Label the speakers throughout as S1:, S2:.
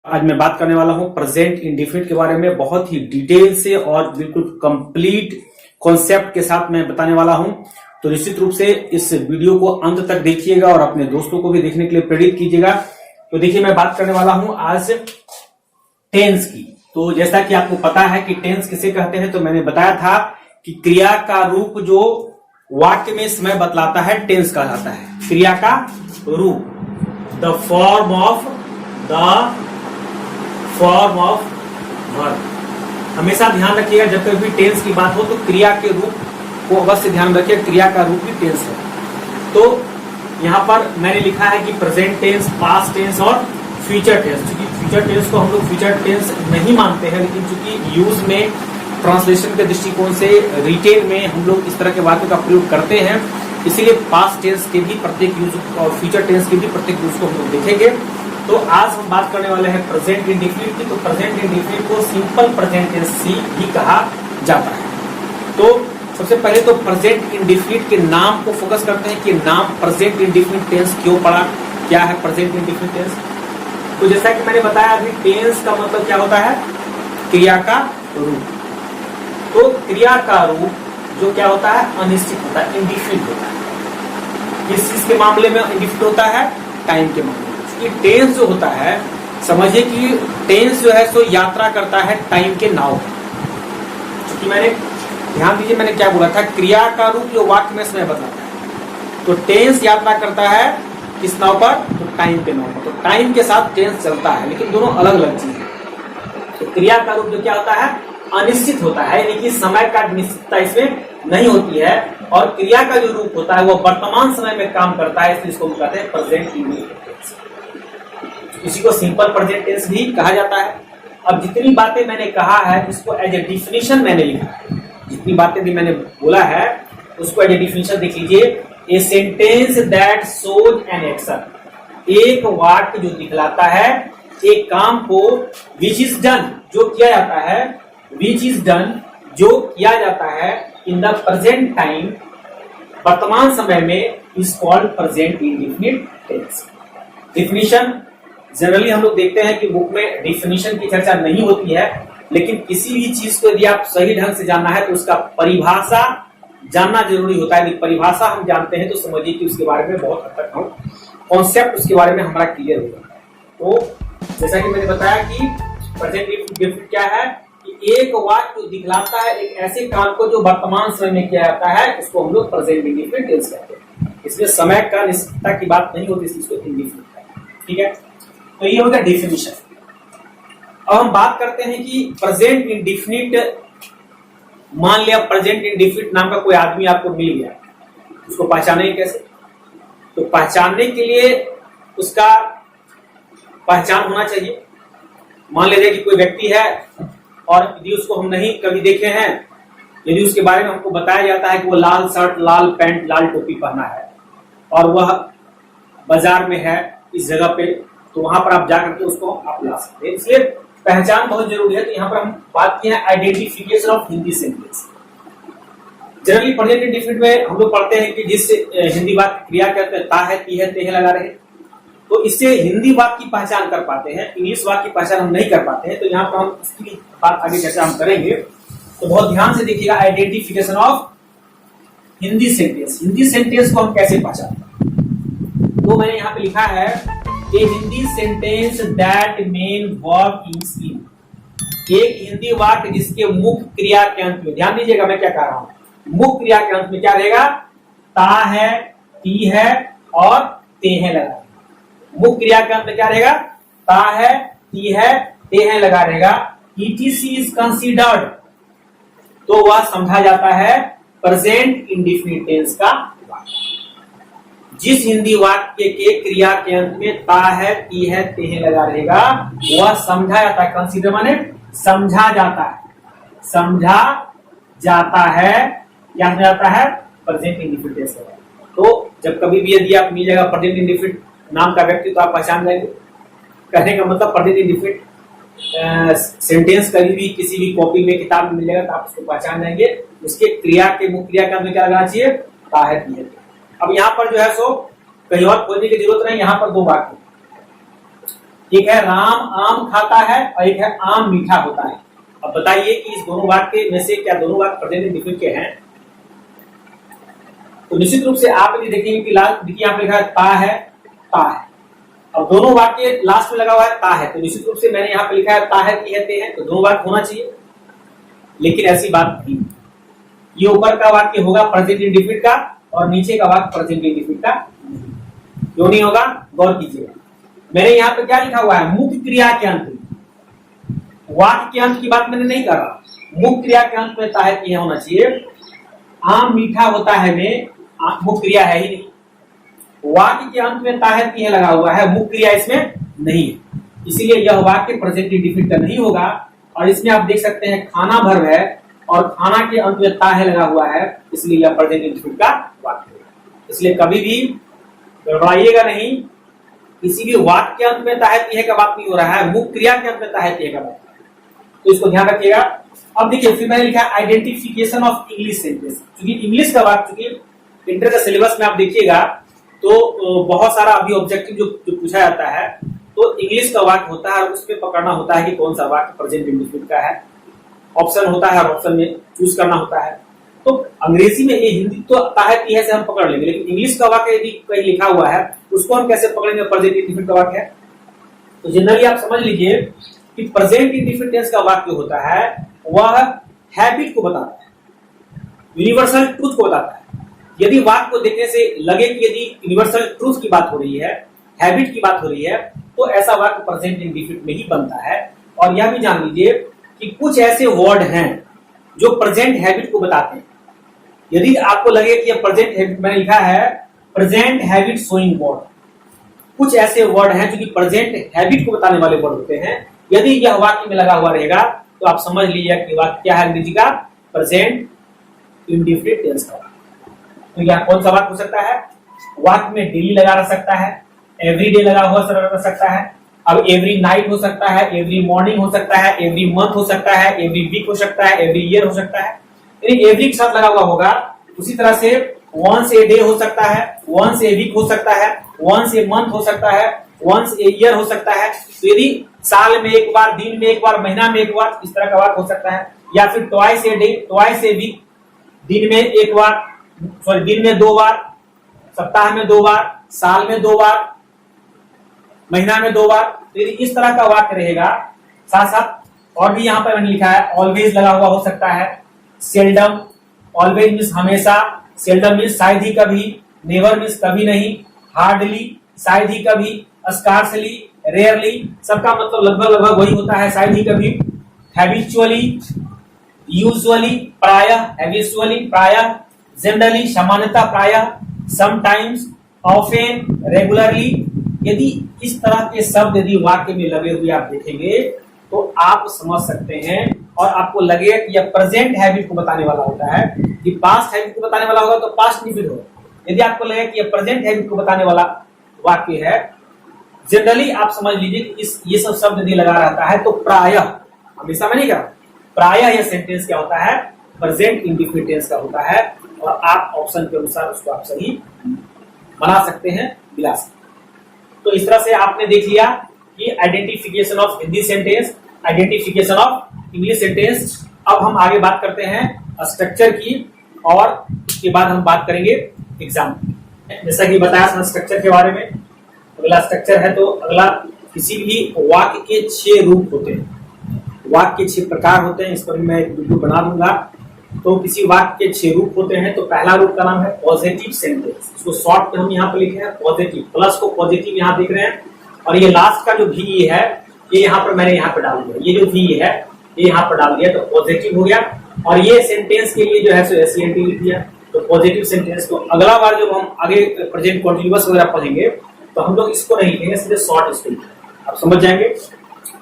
S1: आज मैं बात करने वाला हूं प्रेजेंट इंडेफिनिट के बारे में, बहुत ही डिटेल से और बिल्कुल कंप्लीट कॉन्सेप्ट के साथ मैं बताने वाला हूं। तो निश्चित रूप से इस वीडियो को अंत तक देखिएगा और अपने दोस्तों को भी देखने के लिए प्रेरित कीजिएगा। तो देखिए, मैं बात करने वाला हूं आज टेंस की। तो जैसा कि आपको पता है कि टेंस किसे कहते हैं, तो मैंने बताया था कि क्रिया का रूप जो वाक्य में समय बतलाता है टेंस कहलाता है। क्रिया का रूप, द फॉर्म ऑफ वर्ब। हमेशा ध्यान रखिएगा जब कभी टेंस की बात हो तो क्रिया के रूप को अवश्य ध्यान रखिए, क्रिया का रूप ही टेंस है। तो यहां पर मैंने लिखा है कि प्रेजेंट टेंस, पास्ट टेंस और फ्यूचर टेंस। क्योंकि फ्यूचर टेंस को हम लोग फ्यूचर टेंस नहीं मानते हैं, लेकिन चूंकि यूज में ट्रांसलेशन के दृष्टिकोण से रिटेन में हम लोग इस तरह के वाक्यों का प्रयोग करते हैं, इसीलिए पास्ट टेंस के भी प्रत्येक यूज और फ्यूचर टेंस के भी प्रत्येक यूज को हम लोग देखेंगे। तो आज हम बात करने वाले हैं प्रेजेंट इंडेफिनिट की। तो प्रेजेंट इंडेफिनिट को सिंपल प्रेजेंट टेंस भी कहा जाता है। तो सबसे पहले तो प्रेजेंट इंडेफिनिट के नाम को फोकस करते हैं कि नाम प्रेजेंट इंडेफिनिट टेंस क्यों पड़ा, क्या है प्रेजेंट इंडेफिनिट टेंस। तो जैसा कि मैंने बताया अभी, टेंस का मतलब क्या होता है, क्रिया का रूप। तो क्रिया का रूप जो क्या होता है, अनिश्चित होता है, इंडेफिनिट होता है। किस चीज के मामले में इंडेफिनिट होता है, टाइम के मामले में। टेंस जो होता है, समझिए कि टेंस जो है सो यात्रा करता है टाइम के नाव पर। क्योंकि मैंने ध्यान दीजिए, मैंने क्या बोला था, क्रिया का रूप जो वाक्य में समय बताता है। तो टेंस यात्रा करता है किस नाव पर, तो टाइम के नाव पर। तो टाइम के साथ टेंस चलता है, लेकिन दोनों अलग अलग चीज है। तो क्रिया का रूप जो क्या होता है, अनिश्चित होता है, यानी कि समय का निश्चितता इसमें नहीं होती है। और क्रिया का जो रूप होता है वो वर्तमान समय में काम करता है, इसलिए इसको हम कहते हैं प्रेजेंट इंडेफिनिट टेंस। इसी को सिंपल प्रेजेंट टेंस भी कहा जाता है। अब जितनी बातें मैंने कहा है इसको एज ए डिफिनेशन मैंने लिखा है। जितनी बातें भी मैंने बोला है उसको एज ए डिफिनेशन देख लीजिए। A sentence that shows an action, एक वाक्य जो दिखलाता है एक काम को, विच इज डन, जो किया जाता है, विच इज डन, जो किया जाता है, इन द प्रेजेंट टाइम, वर्तमान समय में, is called present indefinite tense. Definition generally हम लोग देखते हैं कि बुक में डिफिनेशन की चर्चा नहीं होती है, लेकिन किसी भी चीज को यदि आप सही ढंग से जानना है तो उसका परिभाषा जानना जरूरी होता है। यदि परिभाषा हम जानते हैं तो समझिए कि उसके बारे में बहुत हद तक हम कॉन्सेप्ट उसके बारे में हमारा क्लियर होगा। तो जैसा कि मैंने बताया कि प्रेजेंट इंडेफिनिट क्या है, कि एक वाक्य दिखलाता है एक ऐसे काम को जो वर्तमान समय में किया जाता है, इसको हम लोग प्रेजेंट इंडेफिनिट टेंस कहते हैं। इसमें समय का निश्चितता की बात नहीं होती, इसको इंडेफिनिट कहते हैं। ठीक है, तो ये हो गया डेफिनेशन। अब हम बात करते हैं कि प्रेजेंट इंडेफिनिट, मान लिया प्रेजेंट इंडेफिनिट नाम का कोई आदमी आपको मिल गया, उसको पहचाने कैसे। तो पहचानने के लिए उसका पहचान होना चाहिए। मान लीजिए कि कोई व्यक्ति है और यदि उसको हम नहीं कभी देखे हैं, यदि उसके बारे में हमको बताया जाता है कि वो लाल शर्ट, लाल पैंट, लाल टोपी पहना है और वह बाजार में है इस जगह पे, तो वहां पर आप जाकर के उसको आप ला सकते हैं। इसलिए पहचान बहुत जरूरी है। तो यहाँ पर हम बात की है identification of Hindi sentence. Generally present indefinite में हम लोग पढ़ते हैं कि जिस हिंदी वाक्य क्रिया कहते हैं, ता है, ती है, ते है लगा रहे, तो इससे हिंदी वाक्य की पहचान कर पाते हैं, इंग्लिश वाक्य की पहचान हम नहीं कर पाते हैं। तो यहाँ पर हम इसकी बात आगे चर्चा हम करेंगे। तो बहुत ध्यान से देखिएगा, identification of Hindi sentence. Hindi sentence को हम कैसे पहचानते हैं, तो मैंने यहाँ पे लिखा है a Hindi sentence that main verb is in, एक हिंदी वाक्य जिसके मुख्य क्रिया के अंत में, ध्यान दीजिएगा मैं क्या कह रहा हूं, मुख्य क्रिया के अंत में क्या रहेगा, ता है, ती है और ते है लगा। मुख्य क्रिया के अंत में क्या रहेगा, ता है, ती है, ते है लगा रहेगा। ईटीसी इज कंसीडर्ड, तो वह समझा जाता है प्रेजेंट इंडेफिनिट टेंस का वाक्य। जिस हिंदी वाक्य के क्रिया के अंत में ता है, ती है, ते है लगा रहेगा, वह समझा जाता है। कंसीडर माने समझा जाता है, समझा जाता है, क्या समझा जाता है, प्रेजेंट इंडेफिनिट टेंस। तो जब कभी भी यदि आप मिलेगा प्रेजेंट इंडेफिनिट नाम का व्यक्ति, तो आप पहचान जाएंगे। कहने का मतलब प्रेजेंट इंडेफिनिट सेंटेंस कभी भी किसी भी कॉपी में, किताब में मिलेगा तो आप उसको पहचान जाएंगे। उसके क्रिया के मुख्य क्रिया के अंत में क्या लगाना चाहिए, ता है, ती है। अब यहाँ पर जो है सो कहीं और खोजने की जरूरत नहीं, यहाँ पर दो वाक्य एक है राम आम खाता है और एक है आम मीठा होता है। अब बताइए कि इस दोनों वाक्य में से क्या दोनों वाक्य प्रेजेंट इंडिफिनिट के हैं? तो निश्चित रूप से आप यदि देखेंगे कि देखिए यहाँ पे लिखा है ता है, ता है। अब दोनों वाक्य लास्ट में लगा हुआ है ता है, तो निश्चित रूप से मैंने यहाँ पे लिखा है ता है कहते हैं, तो दोनों वाक्य होना चाहिए। लेकिन ऐसी बात नहीं, ये ऊपर का वाक्य होगा प्रेजेंट इंडिफिनिट का और नीचे का वाक्य प्रेजेंट इंडिफिनिट का। क्यों नहीं होगा? गौर कीजिएगा, मैंने यहाँ पे क्या लिखा हुआ है? मुख्य क्रिया के अंत में। वाक्य के अंत की बात मैंने नहीं कर रहा, मुख्य क्रिया के अंत में ता है कि होना चाहिए। आम मीठा होता है में मुख्य क्रिया है ही नहीं, वाक्य के अंत में ता है कि लगा हुआ है, मुख्य क्रिया इसमें नहीं है, इसीलिए यह वाक्य प्रेजेंट इंडिफिनिट का नहीं होगा। और इसमें आप देख सकते हैं खाना भर है और खाना के अंत में ता है लगा हुआ है, इसलिए यह प्रेजेंट इंडिफिनिट का वाक्य है। इसलिए कभी भी गड़बड़ाइएगा नहीं, किसी भी वाक्य के अंत में ता है कि का बात नहीं हो रहा है, मुख्य क्रिया के अंत में ता है कि का बात, तो इसको ध्यान रखिएगा। अब देखिए फिर मैंने लिखा आइडेंटिफिकेशन ऑफ इंग्लिश सेंटेंस, क्योंकि इंग्लिश का वाक्य, क्योंकि इंटर का सिलेबस में आप देखिएगा तो बहुत सारा अभी ऑब्जेक्टिव जो पूछा जाता है, तो इंग्लिश का वाक्य होता है और उसमें पकड़ना होता है कि कौन सा वाक्य प्रेजेंट इंडिफिनिट का है। ऑप्शन होता है और ऑप्शन में चूज करना होता है। तो अंग्रेजी में ये, हिंदी तो ताहत है से हम पकड़ लेंगे, लेकिन इंग्लिश का वाक्य यदि कहीं लिखा हुआ है उसको हम कैसे पकड़ेंगे? प्रेजेंट इंडिफिनिट का वाक्य है। तो जनरली आप समझ लीजिए कि प्रेजेंट इंडिफिनिट टेंस का वाक्य होता है वह हैबिट को बताता है, यूनिवर्सल ट्रूथ को बताता है। यदि वाक्य को देखने से लगे कि यदि यूनिवर्सल ट्रूथ की बात हो रही है, हैबिट की बात हो रही है, तो ऐसा वाक्य प्रेजेंट इंडिफिनिट में ही बनता है। और यह भी जान लीजिए कि कुछ ऐसे वर्ड हैं जो प्रेजेंट हैबिट को बताते हैं। यदि आपको लगे कि यह प्रेजेंट हैबिट, मैंने लिखा है प्रेजेंट हैबिट शोइंग वर्ड, कुछ ऐसे वर्ड हैं जो कि प्रेजेंट हैबिट को बताने वाले वर्ड होते हैं। यदि यह वाक्य में लगा हुआ रहेगा तो आप समझ लीजिए कि वाक्य क्या है अंग्रेजी का? प्रेजेंट इंडिफिनिट टेंस का। तो यह कौन सा वाक्य हो सकता है? वाक्य में डेली लगा रह सकता है, एवरी डे लगा हुआ रह सकता है, अब एवरी नाइट हो सकता है, एवरी मॉर्निंग हो सकता है, एवरी मंथ हो सकता है, एवरी वीक हो सकता है, एवरी ईयर हो सकता है। यानी एवरी के साथ लगा हुआ होगा। उसी तरह से वंस ए डे हो सकता है, वंस ए वीक हो सकता है, वंस ए मंथ हो सकता है, वंस ए ईयर हो सकता है। तो यदि साल में एक बार, दिन में एक बार, महीना में एक बार, इस तरह का वाक्य हो सकता है। या फिर twice a day, twice a week, दिन में एक बार, सॉरी दिन में 2 बार, सप्ताह में 2 बार, साल में 2 बार, महीना में 2 बार। तो यदि इस तरह का वाक्य रहेगा, साथ साथ और भी यहाँ पर मैंने लिखा है ऑलवेज लगा हुआ हो सकता है, सेल्डम, ऑलवेज मीन्स हमेशा, सेल्डम मीन्स शायद ही कभी, नेवर मीन्स कभी नहीं, हार्डली शायद ही कभी, स्कार्सली, रेयरली, सबका मतलब लगभग वही होता है, शायद ही कभी, हैबिचुअली, यूजुअली प्रायः, हैबिचुअली प्रायः, जनरली सामान्यतः प्रायः, समटाइम्स, ऑफेन, रेगुलरली। यदि इस तरह के शब्द यदि वाक्य में लगे हुए आप देखेंगे तो आप समझ सकते हैं और आपको लगेगा कि यह प्रेजेंट हैबिट को बताने वाला होता है। कि पास्ट हैबिट को बताने वाला होगा तो पास्ट इंडिफिनिट होगा। यदि आपको लगे कि यह प्रेजेंट हैबिट को बताने वाला वाक्य है, जनरली आप समझ लीजिए कि ये सब शब्द यदि लगा रहता है तो प्रायः, हमेशा में नहीं कहा, प्रायः यह सेंटेंस क्या होता है? प्रेजेंट इंडिफिनिट टेंस का होता है। और आप ऑप्शन के अनुसार उसको आप सही बना सकते हैं, मिला सकते हैं। तो इस तरह से आपने देख लिया कि identification of Hindi sentence, identification of English sentence. अब हम आगे बात करते हैं स्ट्रक्चर की और उसके बाद हम बात करेंगे एग्जाम। जैसा कि बताया था स्ट्रक्चर के बारे में, अगला स्ट्रक्चर है। तो अगला, किसी भी वाक्य के 6 रूप होते हैं, वाक्य के 6 प्रकार होते हैं। इस पर मैं एक वीडियो बना दूंगा। तो किसी वाक्य के 6 रूप होते हैं। तो पहला रूप का नाम है पॉजिटिव सेंटेंस, इसको शॉर्ट में हम यहाँ पे लिखे हैं पॉजिटिव, प्लस को पॉजिटिव यहाँ देख रहे हैं। और ये लास्ट का जो भी है ये यहाँ पर मैंने यहाँ पे डाल दिया, ये जो भी है ये यहाँ पर डाल दिया, तो पॉजिटिव हो गया। और ये सेंटेंस के लिए जो है सो एसईएनटी लिख दिया। तो पॉजिटिव सेंटेंस को अगला बार जब हम आगे प्रेजेंट कॉन्टिन्यूअस वगैरह पढ़ेंगे तो हम लोग इसको नहीं लिखेंगे, सीधे शॉर्ट इसको आप समझ जाएंगे।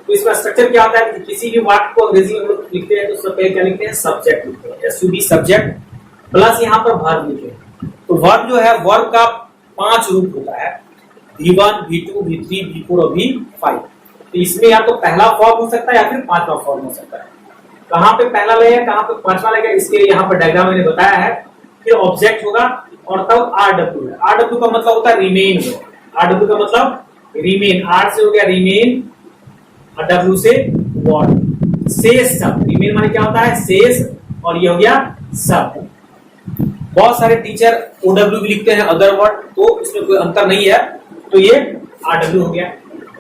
S1: तो इसका स्ट्रक्चर क्या होता है कि किसी भी वाक्य को अंग्रेजी में लिखते हैं तो सबसे पहले क्या लिखते हैं? सब्जेक्ट लिखते हैं, एसयूबी सब्जेक्ट, प्लस यहाँ पर वर्ब लिखते हैं। तो वर्ब जो है, वर्ब का 5 रूप होता है, V1, V2, V3, V4 और V5। तो इसमें या तो पहला फॉर्म हो सकता है या फिर 5वां फॉर्म हो सकता है। कहाँ पे पहला लगेगा, कहाँ पे 5वां लगेगा, इसके लिए यहाँ पर डायग्राम मैंने बताया है। फिर ऑब्जेक्ट होगा और तब RW है। RW का मतलब होता है रिमेन। RW का मतलब रिमेन, आर से हो गया रिमेन और डब्ल्यू से व्हाट, शेष शब्द। रिमेन माने क्या होता है, शेष, और ये हो गया शब्द। बहुत सारे टीचर ओडब्ल्यू भी लिखते हैं अदर वर्ड, तो इसमें कोई अंतर नहीं है, तो ये आरडब्ल्यू हो गया।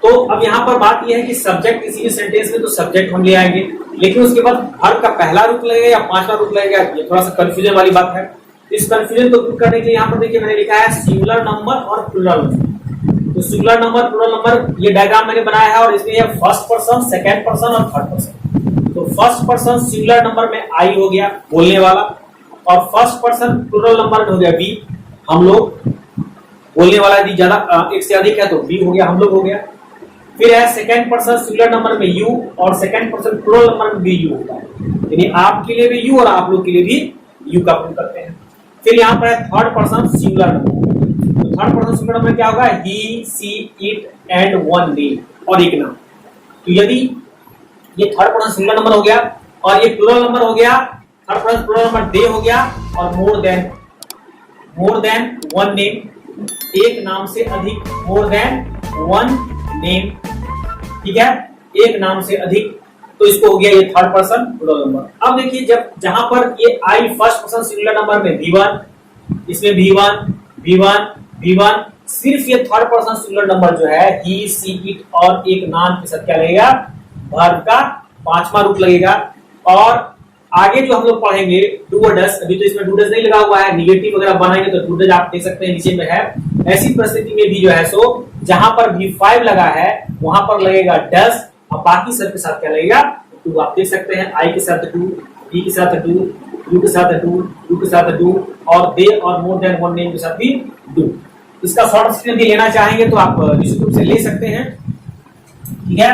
S1: तो अब यहाँ पर बात यह है कि सब्जेक्ट किसी भी सेंटेंस में तो सब्जेक्ट हम ले आएंगे, लेकिन उसके बाद वर्ब का पहला रूप लगेगा या पांचवा रूप लगेगा, ये थोड़ा सा कंफ्यूजन वाली बात है। इस कंफ्यूजन को दूर करने के लिए यहाँ पर देखिए मैंने लिखा है सिंगुलर नंबर और प्लूरल नंबर। तो सिंगुलर नंबर, प्लूरल नंबर, ये डायग्राम मैंने बनाया है और इसमें ये फर्स्ट पर्सन, सेकंड पर्सन और थर्ड पर्सन। तो फर्स्ट पर्सन सिंगुलर नंबर में आई हो गया बोलने वाला, और फर्स्ट पर्सन प्लूरल नंबर में हो गया बी, हम लोग। बोलने वाला यदि ज्यादा एक से अधिक है तो बी हो गया, हम लोग हो गया। फिर है सेकंड पर्सन सिंगुलर नंबर में यू, और सेकंड पर्सन प्लूरल नंबर में भी यू होता है, यानी आपके लिए भी यू और आप लोग के लिए भी यू का प्रयोग करते हैं। फिर यहाँ पर है थर्ड पर्सन सिंगुलर नंबर। तो थर्ड पर्सन सिंगुलर नंबर क्या होगा, ही, सी, इट एंड वन नेम, और एक नाम। तो यदि ये थर्ड पर्सन सिंगुलर नंबर हो गया और ये प्लूरल नंबर हो गया, थर्ड पर्सन प्लूरल नंबर दे हो गया, और मोर देन वन नेम, एक नाम से अधिक, मोर देन वन नेम, ठीक है, एक नाम से अधिक, तो इसको हो गया ये थर्ड पर्सन प्लूरल नंबर। अब देखिए जब जहां पर ये आई फर्स्ट पर्सन सिंगुलर नंबर में V1, इसमें V1, सिर्फ ये थर्ड पर्सन सिंगुलर नंबर जो है ही, सी, इट और एक नाम के साथ क्या लगेगा, वर्ब का पांचवा रूप लगेगा। और आगे जो हम लोग पढ़ेंगे डू और डज, अभी तो इसमें डू डज नहीं लगा हुआ है, निगेटिव वगैरह बनाएंगे तो डू डज आप देख सकते हैं नीचे में है। ऐसी परिस्थिति में भी जो है सो जहां पर V5 लगा है वहां पर लगेगा डज, और बाकी सब के साथ क्या लगेगा, डू। आप देख सकते हैं आई के साथ डू, बी के साथ डू, यू के साथ डू, यू के साथ डू, और दे और मोर देन वन नेम के साथ भी डू। इसका शॉर्ट स्क्रीन भी लेना चाहेंगे तो आप निश्चित रूप से ले सकते हैं, ठीक है।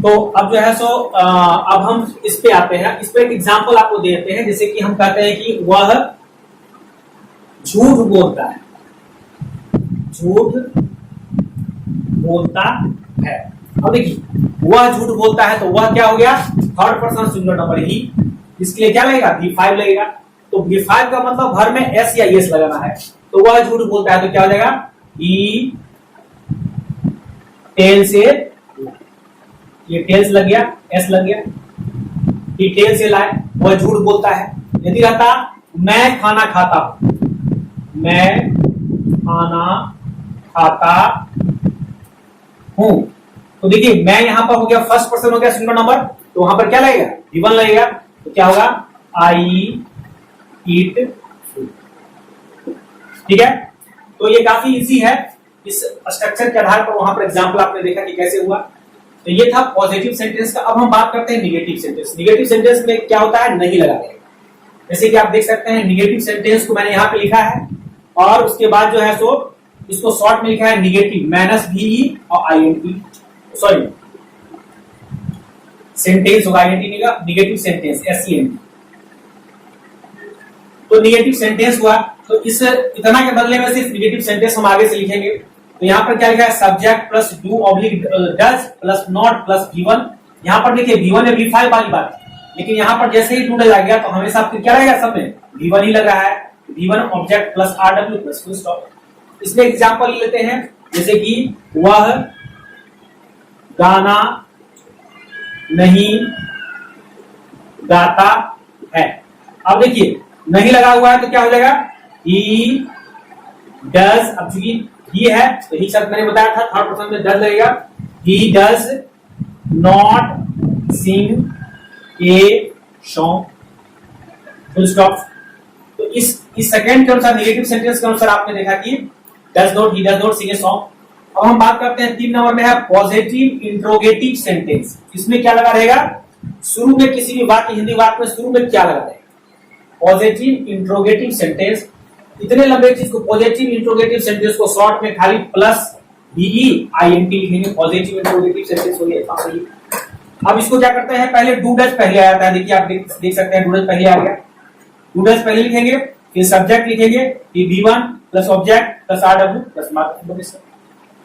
S1: तो अब जो है सो अब हम इस पे आते हैं, इस पे एक एग्जांपल आपको देते हैं। जैसे कि हम कहते हैं कि वह झूठ बोलता है, झूठ बोलता है। अब देखिए वह झूठ बोलता है, तो वह क्या हो गया, थर्ड पर्सन सिंगुलर नंबर ही, इसके लिए क्या लगेगा, V5 लगेगा। तो V5 का मतलब भर में एस या एस लगाना है, तो वह झूठ बोलता है तो क्या हो जाएगा, ही टेल से, ये टेल्स लग गया, एस लग गया, ही टेल से लाए, वह झूठ बोलता है। यदि रहता मैं खाना खाता हूं, मैं खाना खाता हूं, तो देखिए मैं यहां पर हो गया फर्स्ट पर्सन हो गया सिंगुलर नंबर, तो वहां पर क्या लगेगा, V1 लगेगा, तो क्या होगा, आई ईट, ठीक है। तो ये काफी इजी है, इस स्ट्रक्चर के आधार पर वहां पर एग्जांपल आपने देखा कि कैसे हुआ। तो ये था पॉजिटिव सेंटेंस का। अब हम बात करते हैं निगेटिव सेंटेंस। निगेटिव सेंटेंस में क्या होता है, नहीं लगा रहेगा। जैसे कि आप देख सकते हैं निगेटिव सेंटेंस को मैंने यहाँ पे लिखा है, और उसके बाद जो है सो इसको शॉर्ट में लिखा है निगेटिव -VE और INT, सॉरी सेंटेंस होगा INT का, निगेटिव सेंटेंस SENT। तो निगेटिव सेंटेंस हुआ, तो इस इतना के बदले में सिर्फ निगेटिव सेंटेंस हम आगे से लिखेंगे। तो यहाँ पर क्या लिखा है, subject plus do oblique does plus not plus V1। यहाँ पर देखिए V1 या V5 वाली बात, लेकिन यहाँ पर जैसे ही डू डज आ गया तो हमेशा आपको क्या रहेगा, सब में V1 ही लग रहा है, V1 object plus RW plus full stop. इसमें एग्जांपल लेते हैं, जैसे कि वह गाना नहीं गाता है। अब देखिए नहीं लगा हुआ है तो क्या हो जाएगा, ही डज, अब चूंकि ही है तो ही शब्द मैंने बताया था थर्ड पर्सन में डज लगेगा, he does not sing a song, full stop. तो इस सेकंड के अनुसार निगेटिव सेंटेंस के अनुसार आपने देखा कि does not, he does not sing a song. अब हम बात करते हैं 3 नंबर में है पॉजिटिव इंट्रोगेटिव सेंटेंस। इसमें क्या लगा रहेगा, शुरू में किसी भी वाक्य, हिंदी वाक्य में शुरू में क्या लगा रहेगा, पॉजिटिव इंट्रोगेटिव सेंटेंस। इतने लंबे चीज को पॉजिटिव इंट्रोगेटिव सेंटेंस को शॉर्ट में खाली प्लस VE INT लिखेंगे, पॉजिटिव इंट्रोगेटिव सेंटेंस हो गया। अब इसको क्या करते हैं, पहले डू डज पहले आ जाता है, देखिए आप देख सकते हैं डू डज पहले आ गया, डू डज पहले लिखेंगे, फिर सब्जेक्ट लिखेंगे, फिर V1 plus object plus RW plus mark.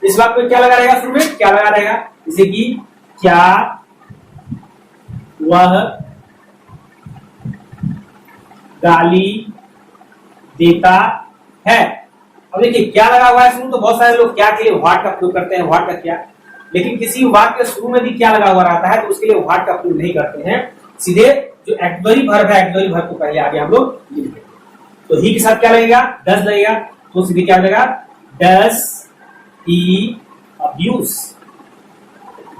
S1: इस बात पे क्या लगा रहेगा, शुरू में क्या लगा रहेगा, जैसे कि क्या वह गाली देता है, अब देखिए क्या लगा हुआ है शुरू, तो बहुत सारे लोग क्या के लिए व्हाट का प्रयोग करते हैं, व्हाट का क्या, लेकिन किसी वाक्य के शुरू में भी क्या लगा हुआ रहता है तो उसके लिए व्हाट का प्रयोग नहीं करते हैं, सीधे जो एक्टिवरी वर्ब है एक्टिवरी वर्ब को पहले आगे हम लोग लिख देते हैं। तो ही के साथ क्या लगेगा, डज लगेगा, तो सीधे क्या लगेगा, does he abuse,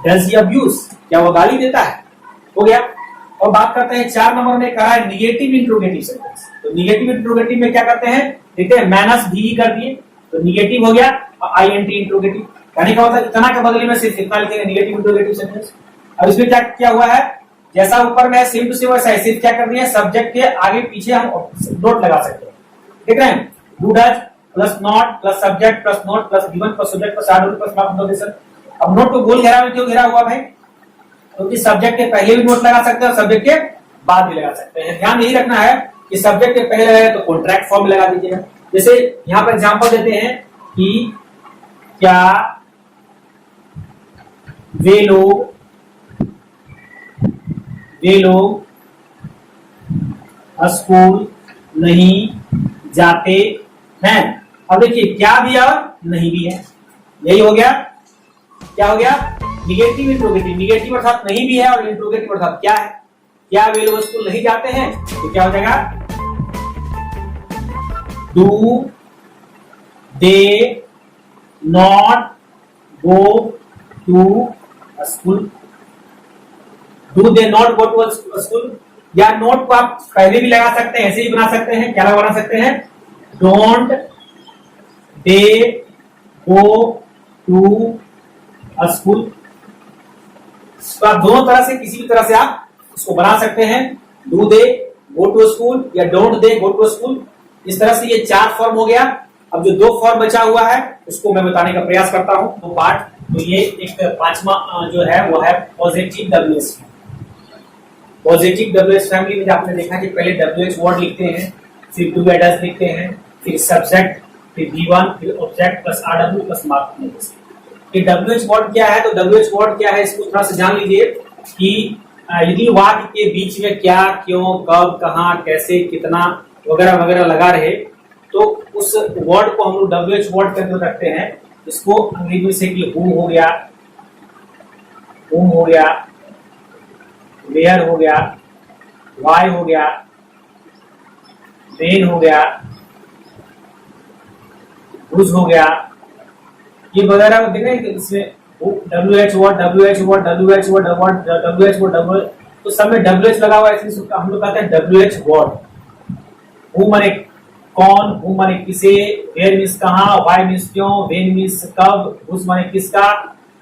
S1: does he abuse, क्या वो गाली देता है, हो गया। और बात करते हैं 4 नंबर में, कहा है निगेटिव इंट्रोगेटिव सेंटेंस। तो निगेटिव इंट्रोगेटिव में क्या करते हैं, देखते हैं माइनस भी कर दिए तो निगेटिव हो गया, और आईएनटी इंट्रोगेटिव, कहने का मतलब इतना के बदले में सिर्फ इतना लिखेंगे निगेटिव इंट्रोगेटिव सेंटेंस। अब इसमें क्या क्या हुआ है, जैसा ऊपर में सेम टू सेम वैसा सिर्फ क्या कर दिया, सब्जेक्ट के आगे पीछे हम नोट लगा सकते हैं, देख रहे हैं, do does plus not plus subject plus note plus given plus subject plus order plus notation. अब नोट को गोल घेरा में क्यों घेरा हुआ भाई, क्योंकि सब्जेक्ट के पहले भी नोट लगा सकते हैं और सब्जेक्ट के बाद भी लगा सकते हैं। ध्यान यही रखना है कि सब्जेक्ट के पहले लगाए तो कॉन्ट्रैक्ट फॉर्म में लगा दीजिएगा। जैसे यहाँ पर एग्जांपल देते हैं कि क्या वे लोग स्कूल नहीं जाते हैं। अब देखिए क्या भी और नहीं भी है, यही हो गया, क्या हो गया, निगेटिव इंट्रोगेटिव। निगेटिव अर्थात नहीं भी है और इंट्रोगेटिव अर्थात क्या है, क्या वे लोग स्कूल नहीं जाते हैं, तो क्या हो जाएगा, do they not go to school, do they not go to school. या नोट को आप पहले भी लगा सकते हैं, ऐसे ही बना सकते हैं, क्या बना सकते हैं, don't they go to school. तो आप दोनों तरह से किसी भी तरह से आप उसको बना सकते हैं, do they go to school या don't they go to school. इस तरह से ये 4 फॉर्म हो गया। अब जो 2 फॉर्म बचा हुआ है उसको मैं बताने का प्रयास करता हूं, तो पार्ट, तो ये एक 5वां जो है वो है positive WH. Positive WH family में आपने देखा कि पहले डब्ल्यूएच वर्ड लिखते हैं, फिर डू या डज लिखते हैं, फिर सब्जेक्ट, फिर गिवन, फिर object plus RW plus mark. कि डब्ल्यूएच वर्ड क्या है, तो डब्ल्यूएच वर्ड क्या है इसको थोड़ा सा जान लीजिए कि यदि वाक्य के बीच में क्या, क्यों, कब, कहां, कैसे, कितना वगैरह वगैरह लगा रहे तो उस वर्ड को हम लोग डब्ल्यूएच वर्ड के अंदर रखते हैं। इसको अंग्रेजी में से कि whom हो गया, where हो गया, why हो गया, when हो गया, whose हो गया, ये वगैरह देखें इसमें WH वर्ड तो सब में WH लगा हुआ है, इसलिए हम लोग कहते हैं WH वर्ड। हु माने कौन, हु माने किसे, वेयर मींस कहां, व्हाई मींस क्यों, व्हेन मींस कब, हुज माने किसका,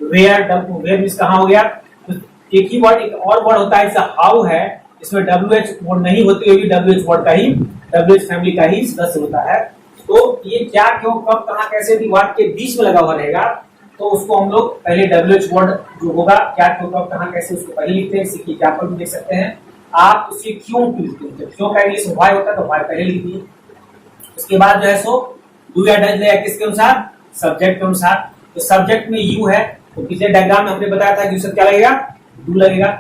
S1: वेयर मींस कहां हो गया। तो एक ही वर्ड, एक और वर्ड होता है जैसे हाउ है, इसमें WH वर्ड नहीं होती हुई WH वर्ड का ही, WH फैमिली का ही सदस्य होता है। तो ये क्या, क्यों, कब, कहां, कैसे भी वाक्य के बीच में लगा हुआ रहेगा तो उसको हम लोग पहले WH वर्ड जो होगा, क्या, क्यों, कब, कहां, कैसे, उसको पहले लिखते हैं। इसी की एग्जांपल भी देख सकते हैं आप। उसी क्यों लिखते हैं, क्यों का इंग्लिश व्हाई होता है तो व्हाई पहले लिख दिए। उसके बाद जो है सो डू या डज या किसके अनुसार, सब्जेक्ट के अनुसार। तो सब्जेक्ट में यू है तो पिछले डायग्राम में हमने बताया था कि उससे क्या लगेगा, डू लगेगा,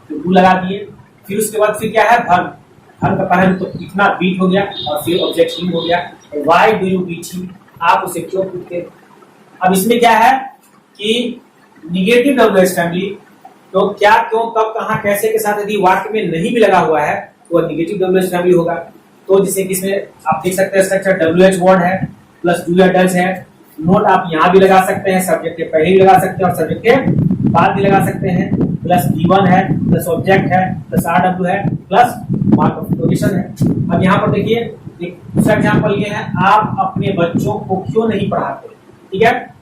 S1: तो डू लगा दिए। फिर उसके बाद फिर क्या है, वर्ब, वर्ब का पहले तो कितना बीट हो गया और फिर ऑब्जेक्ट यू हो गया। Why do you beat him, आप उसे क्यों पीटते। अब इसमें क्या है कि निगेटिव डब्ल्यूएच फैमिली, तो क्या, क्यों, कब, कहां, कैसे के साथ यदि वाक्य में नहीं भी लगा हुआ है तो वह निगेटिव डब्ल्यूएच फैमिली होगा। तो जिससे कि इसमें आप देख सकते हैं स्ट्रक्चर WH वर्ड है प्लस डू या डज है। नोट आप यहां भी लगा सकते हैं, सब्जेक्ट के पहले भी लगा सकते हैं और सब्जेक्ट के बाद भी लगा सकते हैं। प्लस गिवन है प्लस ऑब्जेक्ट है प्लस आरडब्ल्यू है प्लस मार्क ऑफ पोजीशन है। अब यहाँ पर देखिए एक दूसरा एग्जाम्पल ये है, आप अपने बच्चों को क्यों नहीं पढ़ाते। ठीक है,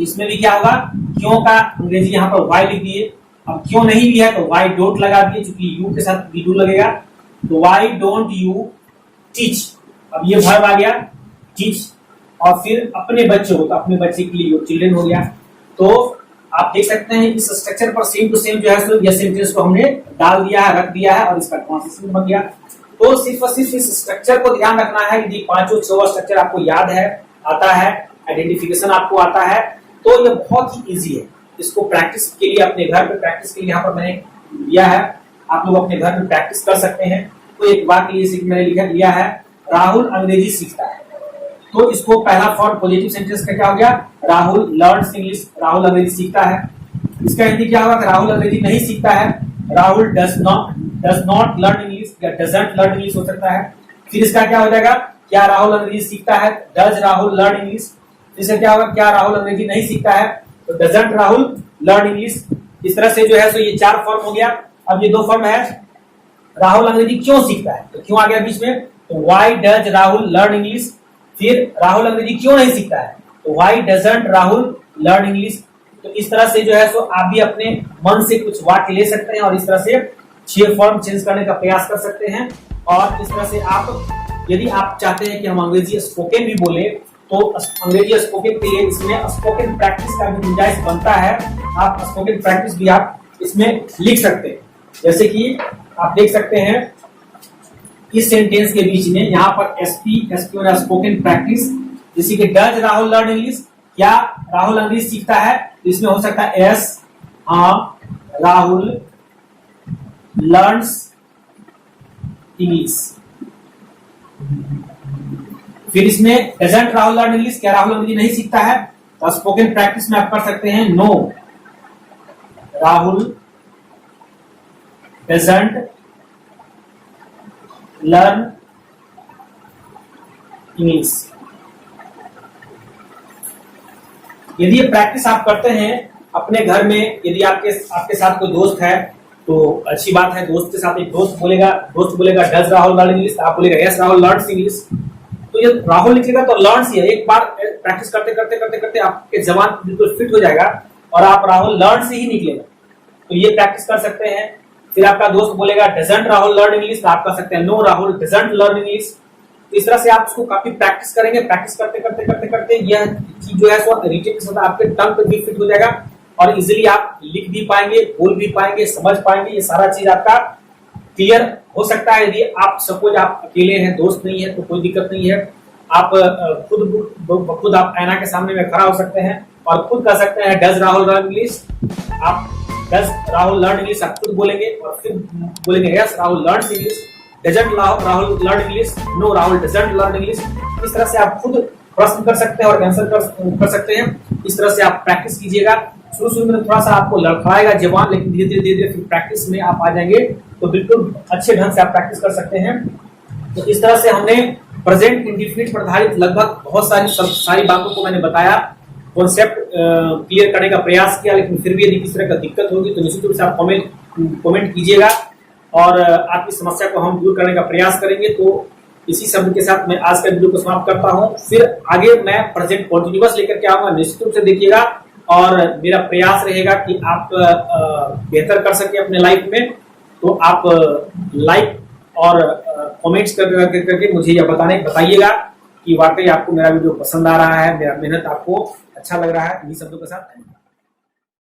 S1: इसमें भी क्या होगा, क्यों का अंग्रेजी यहाँ पर वाई लिख दिए। अब क्यों नहीं भी है तो वाई डोंट लगा दिए, चूंकि यू के साथ भी डू लगेगा तो वाई डोंट यू टीच। अब ये वर्ब आ गया टीच, और फिर अपने बच्चों को, तो अपने बच्चे के लिए चिल्ड्रन हो गया। तो आप देख सकते हैं इस स्ट्रक्चर पर सेम टू सेम जो है ये सेंटेंस को हमने डाल दिया है, रख दिया है और इसका ट्रांसलेशन बन गया। तो सिर्फ और सिर्फ इस स्ट्रक्चर को ध्यान रखना है, यदि 5-6 स्ट्रक्चर आपको याद है, आता है, आइडेंटिफिकेशन आपको आता है तो ये बहुत ही इजी है। इसको प्रैक्टिस के लिए अपने घर पे प्रैक्टिस के लिए यहाँ पर मैंने दिया है, आप लोग अपने घर में प्रैक्टिस कर सकते हैं। तो एक वाक्य मैंने लिखा दिया है, राहुल अंग्रेजी सीखता है। तो इसको पहला फॉर्म पॉजिटिव सेंटेंस का क्या हो गया, राहुल लर्न्स इंग्लिश, राहुल अंग्रेजी सीखता है। इसका हिंदी क्या होगा, राहुल अंग्रेजी नहीं सीखता है, Rahul does not learn English या डजंट लर्न इंग्लिश हो सकता है। फिर इसका क्या हो जाएगा, क्या राहुल अंग्रेजी सीखता है, डज राहुल लर्न इंग्लिश। इससे क्या होगा, क्या राहुल अंग्रेजी नहीं सीखता है, तो डजंट राहुल लर्न इंग्लिश। इस तरह से जो है सो ये 4 फॉर्म हो गया। अब ये 2 फॉर्म है, राहुल अंग्रेजी क्यों सीखता है, तो क्यों आ गया बीच में, तो why does Rahul learn English. फिर राहुल अंग्रेजी क्यों नहीं सीखता है, तो why doesn't Rahul learn English. तो इस तरह से जो है सो आप भी अपने मन से कुछ वाक्य ले सकते हैं और इस तरह से 6 फॉर्म चेंज करने का प्रयास कर सकते हैं। और इस तरह से आप, यदि आप चाहते हैं कि हम अंग्रेजी स्पोकन भी बोले, तो अंग्रेजी स्पोकन के लिए इसमें स्पोकन प्रैक्टिस का भी गुंजाइश बनता है। आप स्पोकन प्रैक्टिस भी आप इसमें लिख सकते हैं। जैसे कि आप देख सकते हैं इस सेंटेंस के बीच में यहाँ पर एसपी और स्पोकन प्रैक्टिस, जैसे कि डज राहुल लर्न इंग्लिश, क्या राहुल अंग्रेजी सीखता है, तो इसमें हो सकता है एस, हाँ राहुल लर्न्स इंग्लिश। फिर इसमें डजंट राहुल लर्न इंग्लिश, क्या राहुल अंग्रेजी नहीं सीखता है, तो स्पोकन प्रैक्टिस में आप कर सकते हैं no Rahul doesn't learn English. यदि ये प्रैक्टिस आप करते हैं अपने घर में, यदि आपके साथ कोई दोस्त है तो अच्छी बात है, दोस्त के साथ एक दोस्त बोलेगा डज राहुल लर्न इंग्लिश, आप बोलेगा यस राहुल लर्न्स इंग्लिश। तो ये राहुल लिखेगा तो लर्न्स ही है, एक बार प्रैक्टिस करते आपके जबान बिल्कुल फिट हो जाएगा और आप राहुल लर्न्स ही निकलेगा। तो ये प्रैक्टिस कर सकते हैं। फिर आपका दोस्त बोलेगा डजंट राहुल लर्न इंग्लिश, तो आप कर सकते हैं no Rahul doesn't learn English. तो इस तरह से आप इसको काफी प्रैक्टिस करेंगे, प्रैक्टिस करते यह चीज जो है सो रिटेन के साथ आपके टंग पे भी फिट हो जाएगा और इजीली आप लिख भी पाएंगे, बोल भी पाएंगे, समझ पाएंगे। ये सारा चीज आपका क्लियर हो सकता है। यदि आप सपोज आप अकेले हैं, दोस्त नहीं है, तो कोई दिक्कत नहीं है। आप खुद आप आईना के सामने में खड़ा हो सकते हैं और खुद कह सकते हैं डज राहुल लर्न इंग्लिश। आप डज राहुल लर्न इंग्लिश आप खुद बोलेंगे और फिर बोलेंगे yes Rahul learns English, doesn't Rahul learn English, no Rahul doesn't learn English. इस तरह से आप खुद प्रश्न कर सकते हैं और आंसर कर सकते हैं। इस तरह से आप प्रैक्टिस कीजिएगा। शुरू में थोड़ा सा आपको लड़खड़ाएगा जबान, लेकिन धीरे धीरे फिर प्रैक्टिस में आप आ जाएंगे तो बिल्कुल अच्छे ढंग से आप प्रैक्टिस कर सकते हैं। तो इस तरह से हमने प्रेजेंट इंडेफिनिट पर आधारित लगभग बहुत सारी बातों को मैंने बताया, कॉन्सेप्ट क्लियर करने का प्रयास किया। लेकिन फिर भी यदि किसी तरह का दिक्कत होगी तो निश्चित रूप से आप कमेंट कीजिएगा और आपकी समस्या को हम दूर करने का प्रयास करेंगे। तो इसी शब्द के साथ मैं आज का वीडियो को समाप्त करता हूं। फिर आगे मैं प्रेजेंट कंटीन्यूअस लेकर के आऊंगा, निश्चित रूप से देखिएगा और मेरा प्रयास रहेगा कि आप बेहतर कर सके अपने लाइफ में। तो आप लाइक और कमेंट्स करके मुझे यह बताइएगा कि वाकई आपको मेरा वीडियो पसंद आ रहा है, मेरा मेहनत आपको अच्छा लग रहा है। इन्हीं शब्दों के साथ